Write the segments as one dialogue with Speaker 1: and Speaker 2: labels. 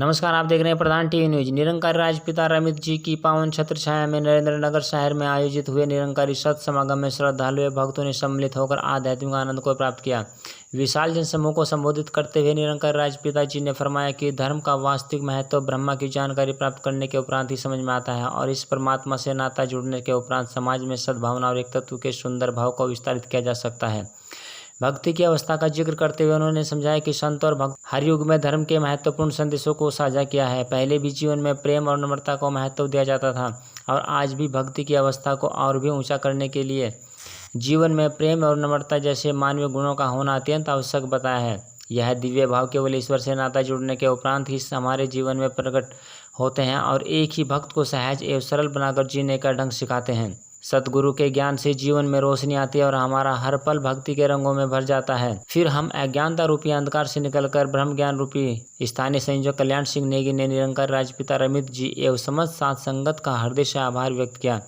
Speaker 1: नमस्कार, आप देख रहे हैं प्रधान टीवी न्यूज। निरंकारी राजपिता रमित जी की पावन छत्र छाया में नरेंद्र नगर शहर में आयोजित हुए निरंकारी सत समागम में श्रद्धालु भक्तों ने सम्मिलित होकर आध्यात्मिक आनंद को प्राप्त किया। विशाल जनसमूह को संबोधित करते हुए निरंकारी राजपिता जी ने फरमाया कि धर्म का वास्तविक महत्व ब्रह्मा की जानकारी प्राप्त करने के उपरांत ही समझ में आता है और इस परमात्मा से नाता जुड़ने के उपरांत समाज में सद्भावना और एकत्व के सुंदर भाव को विस्तारित किया जा सकता है। भक्ति की अवस्था का जिक्र करते हुए उन्होंने समझाया कि संत और भक्त हर युग में धर्म के महत्वपूर्ण संदेशों को साझा किया है। पहले भी जीवन में प्रेम और नम्रता को महत्व दिया जाता था और आज भी भक्ति की अवस्था को और भी ऊंचा करने के लिए जीवन में प्रेम और नम्रता जैसे मानवीय गुणों का होना अत्यंत आवश्यक बताया है। यह दिव्य भाव केवल ईश्वर से नाता जुड़ने के उपरांत ही हमारे जीवन में प्रकट होते हैं और एक ही भक्त को सहज एवं सरल बनाकर जीने का ढंग सिखाते हैं। सतगुरु के ज्ञान से जीवन में रोशनी आती है और हमारा हर पल भक्ति के रंगों में भर जाता है। फिर हम अज्ञानता रूपी अंधकार से निकलकर ब्रह्म ज्ञान रूपी स्थानीय संयोजक कल्याण सिंह नेगी ने निरंकारी राजपिता रमित जी एवं समस्त साथ संगत का हृदय से आभार व्यक्त किया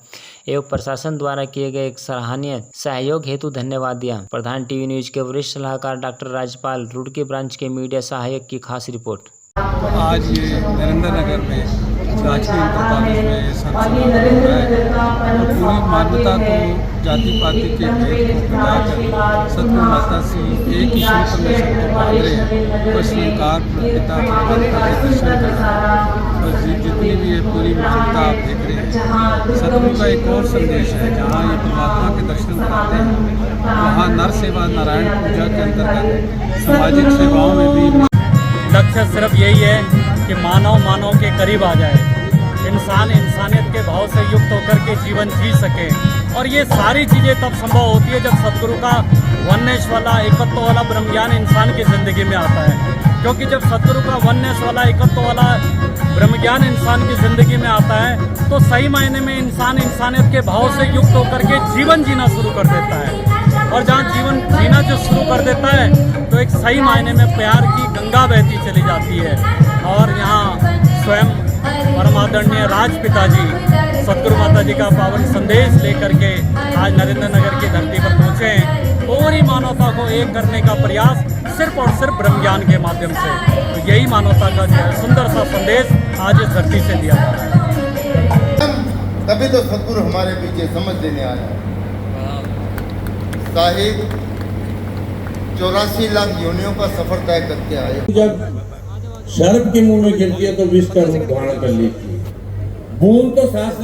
Speaker 1: एवं प्रशासन द्वारा किए गए एक सराहनीय सहयोग हेतु धन्यवाद दिया। प्रधान टीवी न्यूज के वरिष्ठ सलाहकार डॉक्टर राजपाल रुड़की ब्रांच के मीडिया सहायक की खास रिपोर्ट।
Speaker 2: आज ये नरेंद्र नगर में राजकीय इंटर कॉलेज में सत समागम हो रहा है और पूरी मानवता को जाति पाति के भेद को मिटाकर सतगुरु माता से एक ही सूत्र में सबको बांध रहे हैं और श्रीकार पिता परमात्मा के दर्शन करना। और जितनी भी ये पूरी मानवता आप देख रहे हैं, सतगुरु का एक और संदेश है, जहाँ ये परमात्मा के दर्शन कराते हैं वहाँ नर सेवा नारायण पूजा के अंतर्गत सामाजिक सेवाओं में भी
Speaker 3: लक्ष्य सिर्फ यही है कि मानव के करीब आ जाए, इंसान इंसानियत के भाव से युक्त होकर के जीवन जी सके। और ये सारी चीज़ें तब संभव होती है जब सतगुरु का वननेस वाला एकत्व वाला ब्रह्म ज्ञान इंसान की ज़िंदगी में आता है। क्योंकि जब सतगुरु का वननेस वाला एकत्व वाला ब्रह्म ज्ञान इंसान की ज़िंदगी में आता है तो सही मायने में इंसान इंसानियत के भाव से युक्त होकर के जीवन जीना शुरू कर देता है। और जहाँ जीवन जीना जो शुरू कर देता है तो एक सही मायने में प्यार की गंगा बहती चली जाती है। और यहाँ स्वयं परमादरणीय राजपिता जी सतगुरु माता जी का पावन संदेश लेकर के आज नरेंद्र नगर की धरती पर पहुँचे हैं। पूरी मानवता को एक करने का प्रयास सिर्फ और सिर्फ ब्रह्म ज्ञान के माध्यम से। तो यही मानवता का जो है सुंदर सा संदेश आज इस धरती से दिया जा रहा है।
Speaker 4: तभी तो सतगुरु हमारे पीछे समझ देने आया है। साहिब 84 लाख योनियों का सफर तय करके आए।
Speaker 5: जब शर्फ के मुंह में गिरती है तो विष का रूप धारण कर लेती है। बूंद तो सांस